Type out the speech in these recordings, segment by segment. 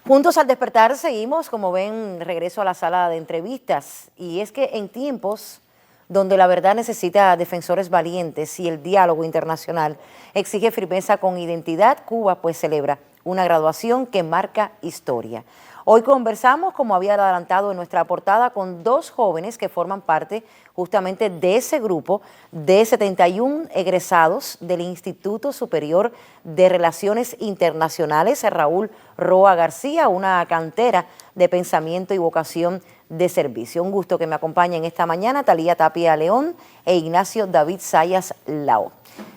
Juntos al despertar seguimos, como ven, regreso a la sala de entrevistas. Y es que en tiempos donde la verdad necesita defensores valientes y el diálogo internacional exige firmeza con identidad, Cuba pues celebra una graduación que marca historia. Hoy conversamos, como había adelantado en nuestra portada, con dos jóvenes que forman parte justamente de ese grupo de 71 egresados del Instituto Superior de Relaciones Internacionales, Raúl Roa García, una cantera de pensamiento y vocación de servicio. Un gusto que me acompañen esta mañana Talía Tapia León e Ignacio David Sayas Lao.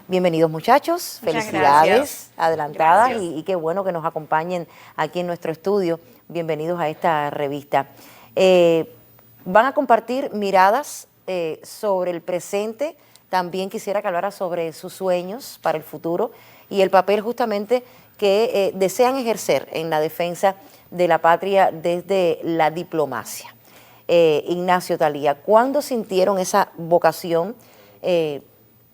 Bienvenidos muchachos, felicidades adelantadas y qué bueno que nos acompañen aquí en nuestro estudio. Bienvenidos a esta revista. Van a compartir miradas sobre el presente. También quisiera que hablara sobre sus sueños para el futuro y el papel justamente que desean ejercer en la defensa de la patria desde la diplomacia. Ignacio, Talía, ¿cuándo sintieron esa vocación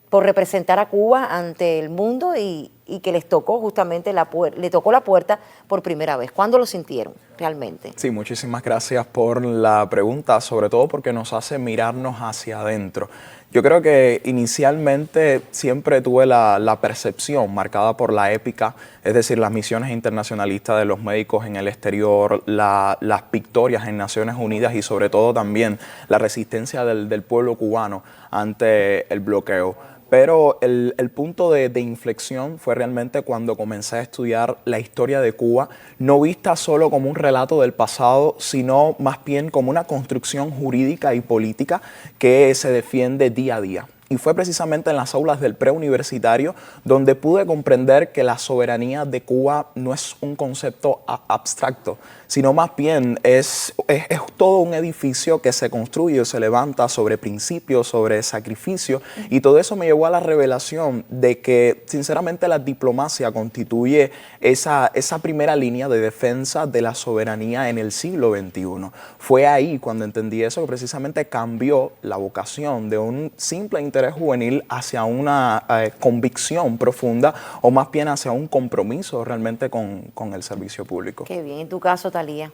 por representar a Cuba ante el mundo y que les tocó justamente le tocó la puerta por primera vez? ¿Cuándo lo sintieron realmente? Sí, muchísimas gracias por la pregunta, sobre todo porque nos hace mirarnos hacia adentro. Yo creo que inicialmente siempre tuve la percepción marcada por la épica, es decir, las misiones internacionalistas de los médicos en el exterior, las victorias en Naciones Unidas y sobre todo también la resistencia del pueblo cubano ante el bloqueo. Pero el punto de inflexión fue realmente cuando comencé a estudiar la historia de Cuba, no vista solo como un relato del pasado, sino más bien como una construcción jurídica y política que se defiende día a día. Y fue precisamente en las aulas del preuniversitario donde pude comprender que la soberanía de Cuba no es un concepto abstracto, sino más bien es todo un edificio que se construye o se levanta sobre principios, sobre sacrificio, y todo eso me llevó a la revelación de que sinceramente la diplomacia constituye esa primera línea de defensa de la soberanía en el siglo XXI. Fue ahí cuando entendí eso que precisamente cambió la vocación de un simple interés juvenil hacia una convicción profunda o más bien hacia un compromiso realmente con el servicio público. Qué bien. ¿En tu caso, Talía?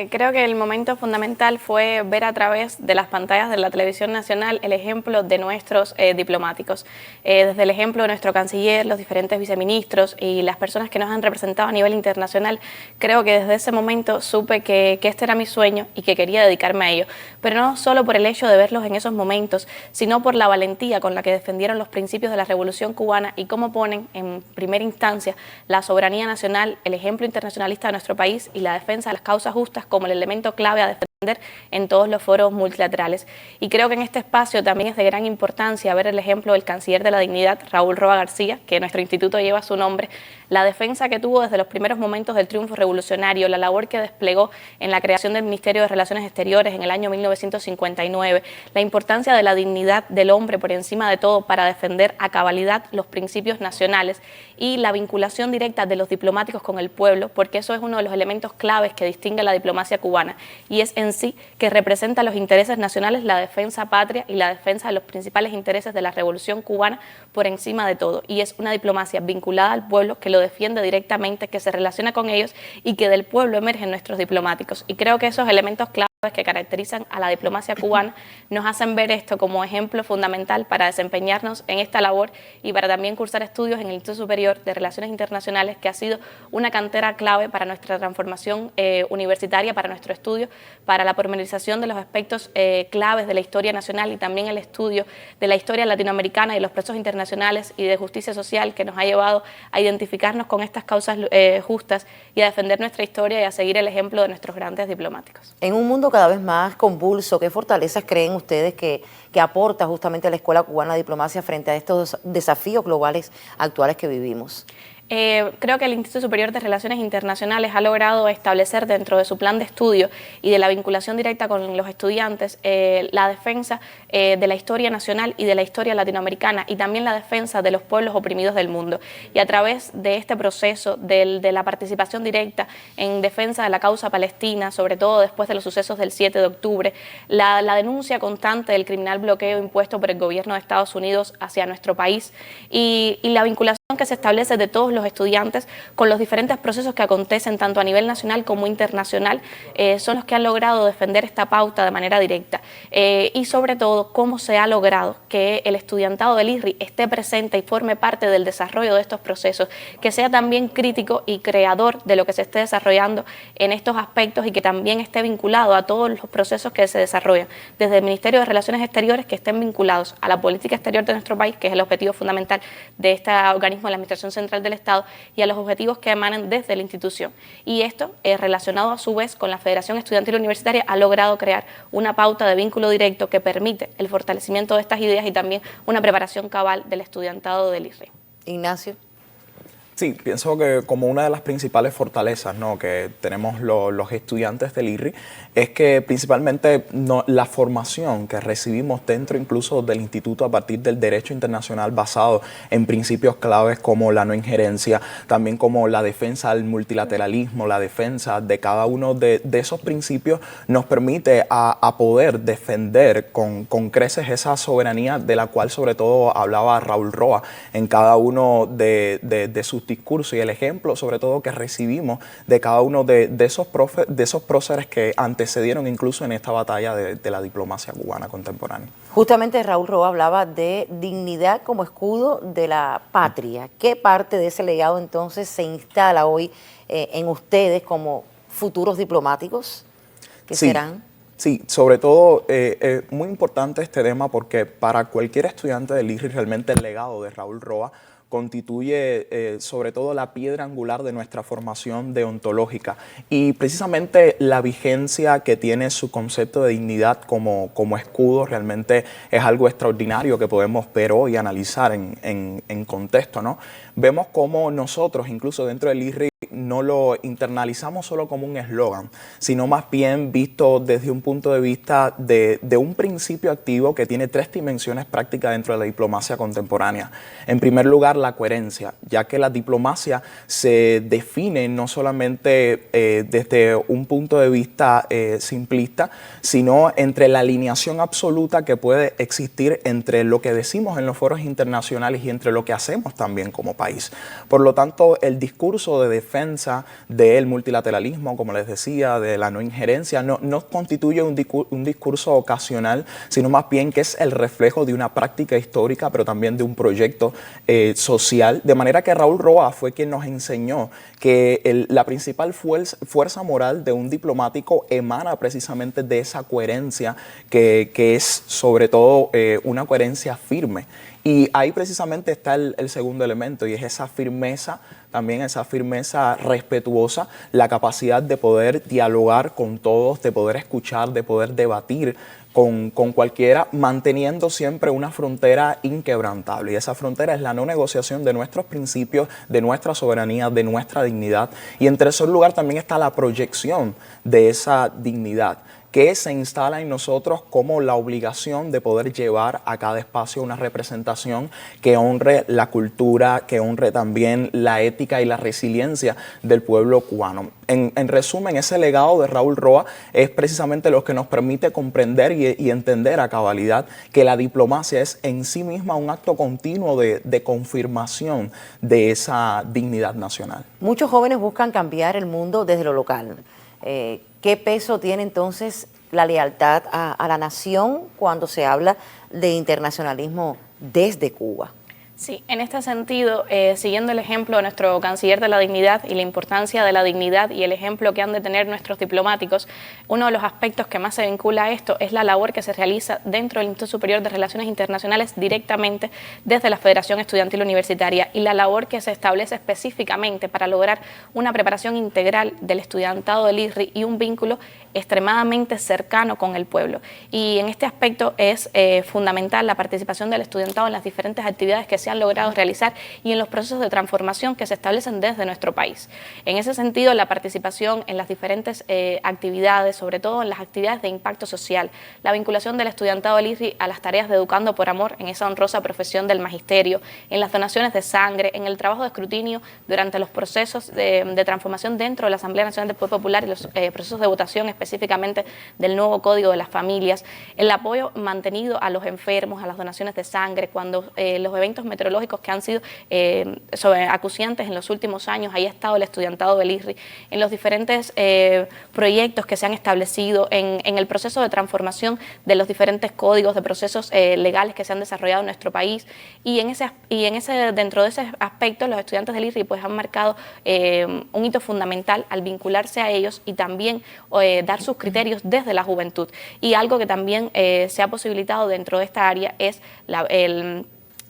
Creo que el momento fundamental fue ver a través de las pantallas de la televisión nacional el ejemplo de nuestros diplomáticos. Desde el ejemplo de nuestro canciller, los diferentes viceministros y las personas que nos han representado a nivel internacional, creo que desde ese momento supe que este era mi sueño y que quería dedicarme a ello. Pero no solo por el hecho de verlos en esos momentos, sino por la valentía con la que defendieron los principios de la Revolución Cubana y cómo ponen en primera instancia la soberanía nacional, el ejemplo internacionalista de nuestro país y la defensa de las causas justas como el elemento clave a defender en todos los foros multilaterales. Y creo que en este espacio también es de gran importancia ver el ejemplo del canciller de la dignidad, Raúl Roa García, que nuestro instituto lleva su nombre, la defensa que tuvo desde los primeros momentos del triunfo revolucionario, la labor que desplegó en la creación del Ministerio de Relaciones Exteriores en el año 1959, la importancia de la dignidad del hombre por encima de todo para defender a cabalidad los principios nacionales y la vinculación directa de los diplomáticos con el pueblo, porque eso es uno de los elementos claves que distingue a la diplomacia cubana y es en sí que representa los intereses nacionales, la defensa patria y la defensa de los principales intereses de la Revolución Cubana por encima de todo. Y es una diplomacia vinculada al pueblo que lo defiende directamente, que se relaciona con ellos y que del pueblo emergen nuestros diplomáticos. Y creo que esos elementos claves que caracterizan a la diplomacia cubana nos hacen ver esto como ejemplo fundamental para desempeñarnos en esta labor y para también cursar estudios en el Instituto Superior de Relaciones Internacionales, que ha sido una cantera clave para nuestra transformación universitaria, para nuestro estudio, para la pormenorización de los aspectos claves de la historia nacional y también el estudio de la historia latinoamericana y los procesos internacionales y de justicia social que nos ha llevado a identificarnos con estas causas justas y a defender nuestra historia y a seguir el ejemplo de nuestros grandes diplomáticos. En un mundo cada vez más convulso, ¿qué fortalezas creen ustedes que aporta justamente la Escuela Cubana de Diplomacia frente a estos desafíos globales actuales que vivimos? Creo que el Instituto Superior de Relaciones Internacionales ha logrado establecer dentro de su plan de estudio y de la vinculación directa con los estudiantes la defensa de la historia nacional y de la historia latinoamericana y también la defensa de los pueblos oprimidos del mundo. Y a través de este proceso de la participación directa en defensa de la causa palestina, sobre todo después de los sucesos del 7 de octubre, la denuncia constante del criminal bloqueo impuesto por el gobierno de Estados Unidos hacia nuestro país y la vinculación que se establece de todos los estudiantes con los diferentes procesos que acontecen tanto a nivel nacional como internacional son los que han logrado defender esta pauta de manera directa y sobre todo cómo se ha logrado que el estudiantado del ISRI esté presente y forme parte del desarrollo de estos procesos, que sea también crítico y creador de lo que se esté desarrollando en estos aspectos y que también esté vinculado a todos los procesos que se desarrollan desde el Ministerio de Relaciones Exteriores, que estén vinculados a la política exterior de nuestro país, que es el objetivo fundamental de esta organismo de la Administración Central del Estado, y a los objetivos que emanan desde la institución. Y esto, relacionado a su vez con la Federación Estudiantil Universitaria, ha logrado crear una pauta de vínculo directo que permite el fortalecimiento de estas ideas y también una preparación cabal del estudiantado del ISRI. Ignacio. Sí, pienso que como una de las principales fortalezas, ¿no?, que tenemos los estudiantes del ISRI es que principalmente la formación que recibimos dentro incluso del instituto a partir del derecho internacional basado en principios claves como la no injerencia, también como la defensa del multilateralismo, la defensa de cada uno de esos principios nos permite a poder defender con creces esa soberanía de la cual sobre todo hablaba Raúl Roa en cada uno de sus discursos, y el ejemplo sobre todo que recibimos de cada uno de esos próceres que antecedieron incluso en esta batalla de la diplomacia cubana contemporánea. Justamente Raúl Roa hablaba de dignidad como escudo de la patria. ¿Qué parte de ese legado entonces se instala hoy en ustedes como futuros diplomáticos que serán? Sí, sobre todo es muy importante este tema porque para cualquier estudiante del ISRI realmente el legado de Raúl Roa constituye sobre todo la piedra angular de nuestra formación deontológica y precisamente la vigencia que tiene su concepto de dignidad como escudo realmente es algo extraordinario que podemos ver hoy y analizar en contexto, ¿no? Vemos cómo nosotros, incluso dentro del ISRI, no lo internalizamos solo como un eslogan, sino más bien visto desde un punto de vista de un principio activo que tiene 3 dimensiones prácticas dentro de la diplomacia contemporánea. En primer lugar, la coherencia, ya que la diplomacia se define no solamente desde un punto de vista simplista, sino entre la alineación absoluta que puede existir entre lo que decimos en los foros internacionales y entre lo que hacemos también como país. Por lo tanto, el discurso de defensa del multilateralismo, como les decía, de la no injerencia, no constituye un discurso ocasional, sino más bien que es el reflejo de una práctica histórica, pero también de un proyecto social, de manera que Raúl Roa fue quien nos enseñó que la principal fuerza moral de un diplomático emana precisamente de esa coherencia que es sobre todo una coherencia firme. Y ahí precisamente está el segundo elemento y es esa firmeza, también esa firmeza respetuosa, la capacidad de poder dialogar con todos, de poder escuchar, de poder debatir con cualquiera, manteniendo siempre una frontera inquebrantable. Y esa frontera es la no negociación de nuestros principios, de nuestra soberanía, de nuestra dignidad. Y en tercer lugar también está la proyección de esa dignidad, que se instala en nosotros como la obligación de poder llevar a cada espacio una representación que honre la cultura, que honre también la ética y la resiliencia del pueblo cubano. En resumen, ese legado de Raúl Roa es precisamente lo que nos permite comprender y entender a cabalidad que la diplomacia es en sí misma un acto continuo de confirmación de esa dignidad nacional. Muchos jóvenes buscan cambiar el mundo desde lo local. ¿Qué peso tiene entonces la lealtad a la nación cuando se habla de internacionalismo desde Cuba? Sí, en este sentido, siguiendo el ejemplo de nuestro canciller de la dignidad y la importancia de la dignidad y el ejemplo que han de tener nuestros diplomáticos, uno de los aspectos que más se vincula a esto es la labor que se realiza dentro del Instituto Superior de Relaciones Internacionales directamente desde la Federación Estudiantil Universitaria y la labor que se establece específicamente para lograr una preparación integral del estudiantado del ISRI y un vínculo extremadamente cercano con el pueblo. Y en este aspecto es fundamental la participación del estudiantado en las diferentes actividades que se han logrado realizar y en los procesos de transformación que se establecen desde nuestro país. En ese sentido, la participación en las diferentes actividades, sobre todo en las actividades de impacto social, la vinculación del estudiantado del ISRI a las tareas de Educando por Amor en esa honrosa profesión del magisterio, en las donaciones de sangre, en el trabajo de escrutinio durante los procesos de transformación dentro de la Asamblea Nacional del Poder Popular y los procesos de votación específicos específicamente del nuevo Código de las Familias, el apoyo mantenido a los enfermos, a las donaciones de sangre, cuando los eventos meteorológicos que han sido acuciantes en los últimos años, ahí ha estado el estudiantado del ISRI, en los diferentes proyectos que se han establecido, en el proceso de transformación de los diferentes códigos, de procesos legales que se han desarrollado en nuestro país, y dentro de ese aspecto los estudiantes del ISRI pues han marcado un hito fundamental al vincularse a ellos y también dar sus criterios desde la juventud. Y algo que también se ha posibilitado dentro de esta área es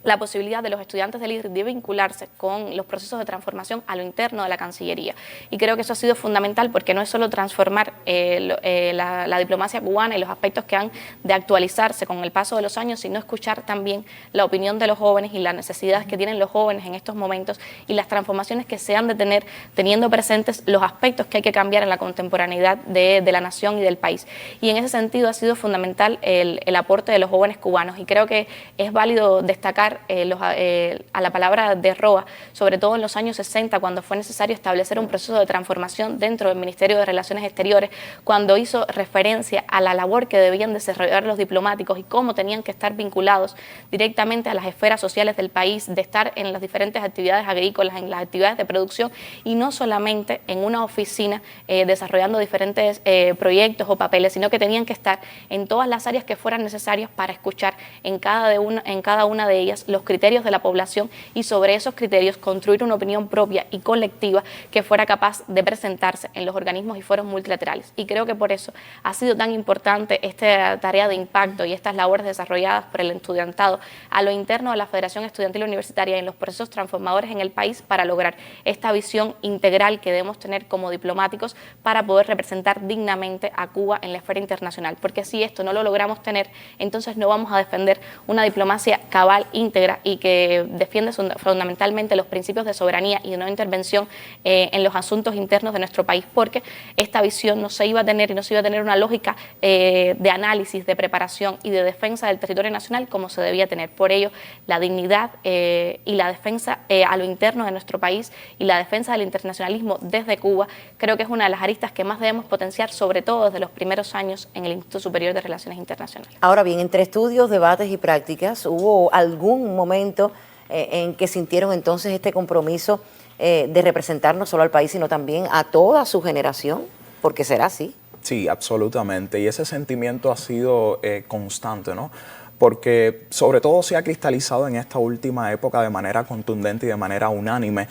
la posibilidad de los estudiantes del ISRI de vincularse con los procesos de transformación a lo interno de la Cancillería. Y creo que eso ha sido fundamental porque no es solo transformar la diplomacia cubana y los aspectos que han de actualizarse con el paso de los años, sino escuchar también la opinión de los jóvenes y las necesidades que tienen los jóvenes en estos momentos y las transformaciones que se han de tener, teniendo presentes los aspectos que hay que cambiar en la contemporaneidad de la nación y del país. Y en ese sentido ha sido fundamental el aporte de los jóvenes cubanos, y creo que es válido destacar a la palabra de Roa, sobre todo en los años 60, cuando fue necesario establecer un proceso de transformación dentro del Ministerio de Relaciones Exteriores, cuando hizo referencia a la labor que debían desarrollar los diplomáticos y cómo tenían que estar vinculados directamente a las esferas sociales del país, de estar en las diferentes actividades agrícolas, en las actividades de producción, y no solamente en una oficina desarrollando diferentes proyectos o papeles, sino que tenían que estar en todas las áreas que fueran necesarias para escuchar en cada una de ellas los criterios de la población, y sobre esos criterios construir una opinión propia y colectiva que fuera capaz de presentarse en los organismos y foros multilaterales. Y creo que por eso ha sido tan importante esta tarea de impacto y estas labores desarrolladas por el estudiantado a lo interno de la Federación Estudiantil Universitaria en los procesos transformadores en el país, para lograr esta visión integral que debemos tener como diplomáticos para poder representar dignamente a Cuba en la esfera internacional. Porque si esto no lo logramos tener, entonces no vamos a defender una diplomacia cabal, íntegra, y que defiende fundamentalmente los principios de soberanía y de no intervención en los asuntos internos de nuestro país, porque esta visión no se iba a tener y no se iba a tener una lógica de análisis, de preparación y de defensa del territorio nacional como se debía tener. Por ello, la dignidad y la defensa a lo interno de nuestro país y la defensa del internacionalismo desde Cuba, creo que es una de las aristas que más debemos potenciar, sobre todo desde los primeros años en el Instituto Superior de Relaciones Internacionales. Ahora bien, entre estudios, debates y prácticas, ¿hubo algún momento en que sintieron entonces este compromiso de representar no solo al país, sino también a toda su generación? Porque será así. Sí, absolutamente. Y ese sentimiento ha sido constante, ¿no? Porque sobre todo se ha cristalizado en esta última época de manera contundente y de manera unánime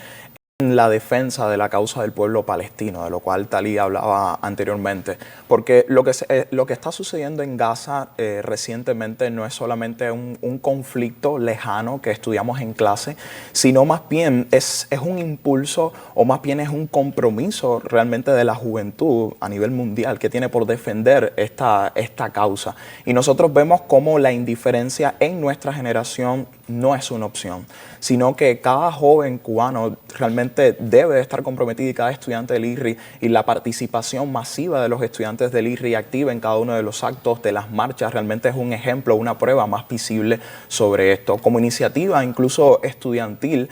en la defensa de la causa del pueblo palestino, de lo cual Talía hablaba anteriormente. Porque lo que está sucediendo en Gaza recientemente no es solamente un conflicto lejano que estudiamos en clase, sino más bien es un impulso, o más bien es un compromiso realmente de la juventud a nivel mundial que tiene por defender esta causa. Y nosotros vemos cómo la indiferencia en nuestra generación no es una opción, sino que cada joven cubano realmente debe estar comprometido, y cada estudiante del ISRI, y la participación masiva de los estudiantes del ISRI activa en cada uno de los actos de las marchas realmente es un ejemplo, una prueba más visible sobre esto. Como iniciativa incluso estudiantil,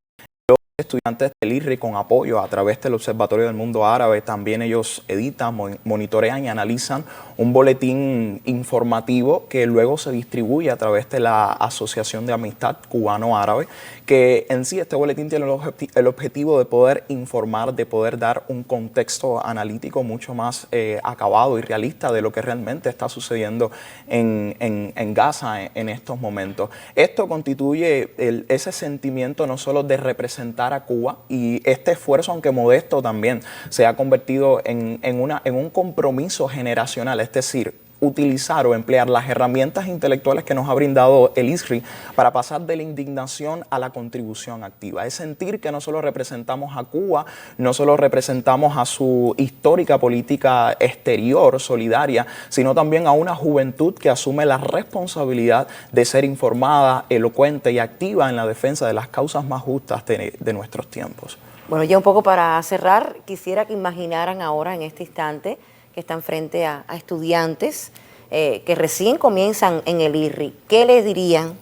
estudiantes del ISRI, con apoyo a través del Observatorio del Mundo Árabe, también ellos editan, monitorean y analizan un boletín informativo que luego se distribuye a través de la Asociación de Amistad Cubano-Árabe, que en sí este boletín tiene el objetivo de poder informar, de poder dar un contexto analítico mucho más acabado y realista de lo que realmente está sucediendo en Gaza en estos momentos. Esto constituye ese sentimiento no solo de representar a Cuba, y este esfuerzo, aunque modesto, también se ha convertido en un compromiso generacional, es decir, utilizar o emplear las herramientas intelectuales que nos ha brindado el ISRI para pasar de la indignación a la contribución activa. Es sentir que no solo representamos a Cuba, no solo representamos a su histórica política exterior solidaria, sino también a una juventud que asume la responsabilidad de ser informada, elocuente y activa en la defensa de las causas más justas de nuestros tiempos. Bueno, ya un poco para cerrar, quisiera que imaginaran ahora en este instante que están frente a estudiantes que recién comienzan en el ISRI. ¿Qué les dirían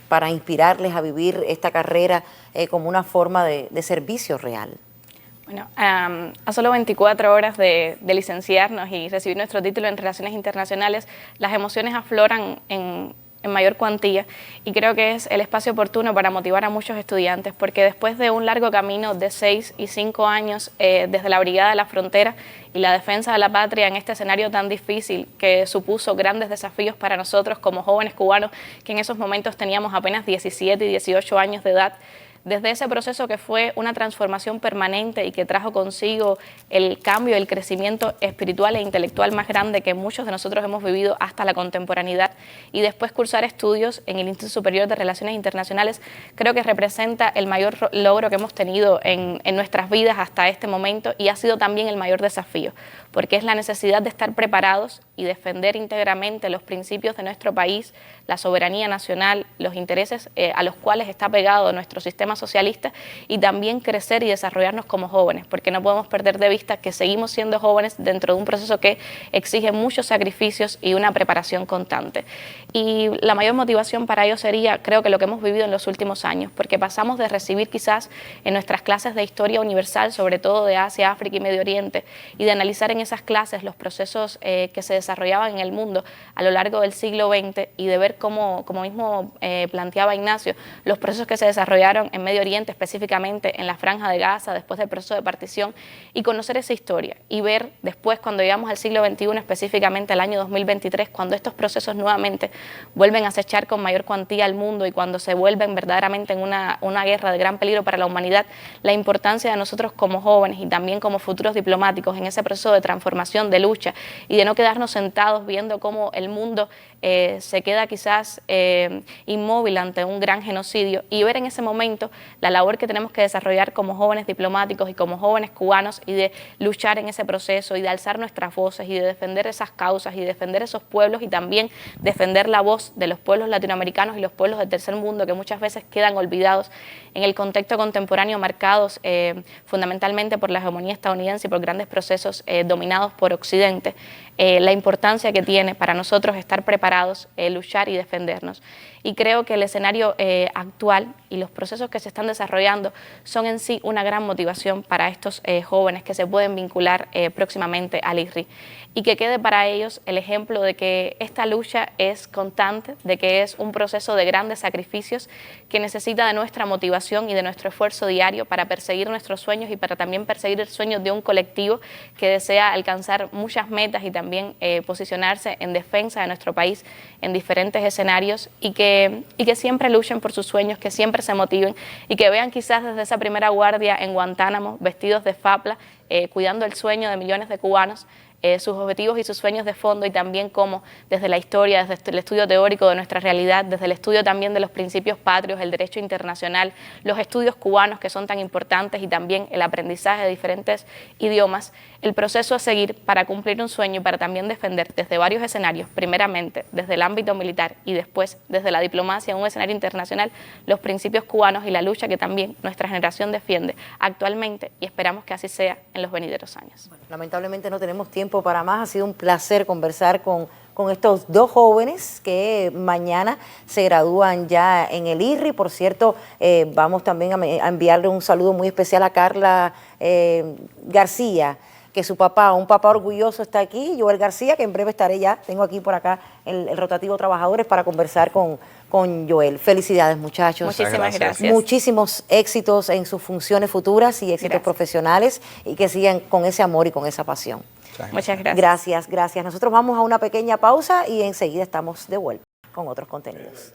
para inspirarles a vivir esta carrera como una forma de servicio real? Bueno, a solo 24 horas de licenciarnos y recibir nuestro título en Relaciones Internacionales, las emociones afloran en mayor cuantía, y creo que es el espacio oportuno para motivar a muchos estudiantes, porque después de un largo camino de 6 y 5 años desde la Brigada de la Frontera y la defensa de la patria en este escenario tan difícil que supuso grandes desafíos para nosotros como jóvenes cubanos, que en esos momentos teníamos apenas 17 y 18 años de edad, desde ese proceso que fue una transformación permanente y que trajo consigo el cambio, el crecimiento espiritual e intelectual más grande que muchos de nosotros hemos vivido hasta la contemporaneidad, y después cursar estudios en el Instituto Superior de Relaciones Internacionales, creo que representa el mayor logro que hemos tenido en nuestras vidas hasta este momento, y ha sido también el mayor desafío, porque es la necesidad de estar preparados y defender íntegramente los principios de nuestro país, la soberanía nacional, los intereses a los cuales está pegado nuestro sistema socialista, y también crecer y desarrollarnos como jóvenes, porque no podemos perder de vista que seguimos siendo jóvenes dentro de un proceso que exige muchos sacrificios y una preparación constante. Y la mayor motivación para ello sería, creo que lo que hemos vivido en los últimos años, porque pasamos de recibir quizás en nuestras clases de historia universal, sobre todo de Asia, África y Medio Oriente, y de analizar en esas clases los procesos que se desarrollaban en el mundo a lo largo del siglo XX, y de ver cómo, como mismo planteaba Ignacio, los procesos que se desarrollaron en Medio Oriente, específicamente en la Franja de Gaza, después del proceso de partición, y conocer esa historia, y ver después, cuando llegamos al siglo XXI, específicamente al año 2023, cuando estos procesos nuevamente vuelven a acechar con mayor cuantía al mundo, y cuando se vuelven verdaderamente en una guerra de gran peligro para la humanidad, la importancia de nosotros como jóvenes y también como futuros diplomáticos en ese proceso de transformación, de lucha, y de no quedarnos sentados viendo cómo el mundo se queda quizás inmóvil ante un gran genocidio, y ver en ese momento la labor que tenemos que desarrollar como jóvenes diplomáticos y como jóvenes cubanos, y de luchar en ese proceso, y de alzar nuestras voces, y de defender esas causas, y defender esos pueblos, y también defender la voz de los pueblos latinoamericanos y los pueblos del tercer mundo, que muchas veces quedan olvidados en el contexto contemporáneo, marcados fundamentalmente por la hegemonía estadounidense y por grandes procesos dominados por Occidente. La importancia que tiene para nosotros estar preparados, luchar y defendernos. Y creo que el escenario actual y los procesos que se están desarrollando son en sí una gran motivación para estos jóvenes que se pueden vincular próximamente al IRRI, y que quede para ellos el ejemplo de que esta lucha es constante, de que es un proceso de grandes sacrificios que necesita de nuestra motivación y de nuestro esfuerzo diario para perseguir nuestros sueños, y para también perseguir el sueño de un colectivo que desea alcanzar muchas metas y también posicionarse en defensa de nuestro país en diferentes escenarios, y que siempre luchen por sus sueños, que siempre se motiven, y que vean quizás desde esa primera guardia en Guantánamo, vestidos de fapla, cuidando el sueño de millones de cubanos, sus objetivos y sus sueños de fondo, y también cómo desde la historia, desde el estudio teórico de nuestra realidad, desde el estudio también de los principios patrios, el derecho internacional, los estudios cubanos que son tan importantes, y también el aprendizaje de diferentes idiomas, el proceso a seguir para cumplir un sueño y para también defender desde varios escenarios, primeramente desde el ámbito militar y después desde la diplomacia en un escenario internacional, los principios cubanos y la lucha que también nuestra generación defiende actualmente, y esperamos que así sea en los venideros años. Bueno, lamentablemente no tenemos tiempo para más. Ha sido un placer conversar con estos dos jóvenes que mañana se gradúan ya en el IRRI. Por cierto, vamos también a enviarle un saludo muy especial a Carla García, que su papá, un papá orgulloso, está aquí, Joel García, que en breve estaré ya, tengo aquí por acá el rotativo Trabajadores para conversar con Joel. Felicidades, muchachos. Muchísimas gracias. Muchísimos éxitos en sus funciones futuras y éxitos profesionales, y que sigan con ese amor y con esa pasión. Muchas gracias. Gracias, gracias. Nosotros vamos a una pequeña pausa y enseguida estamos de vuelta con otros contenidos.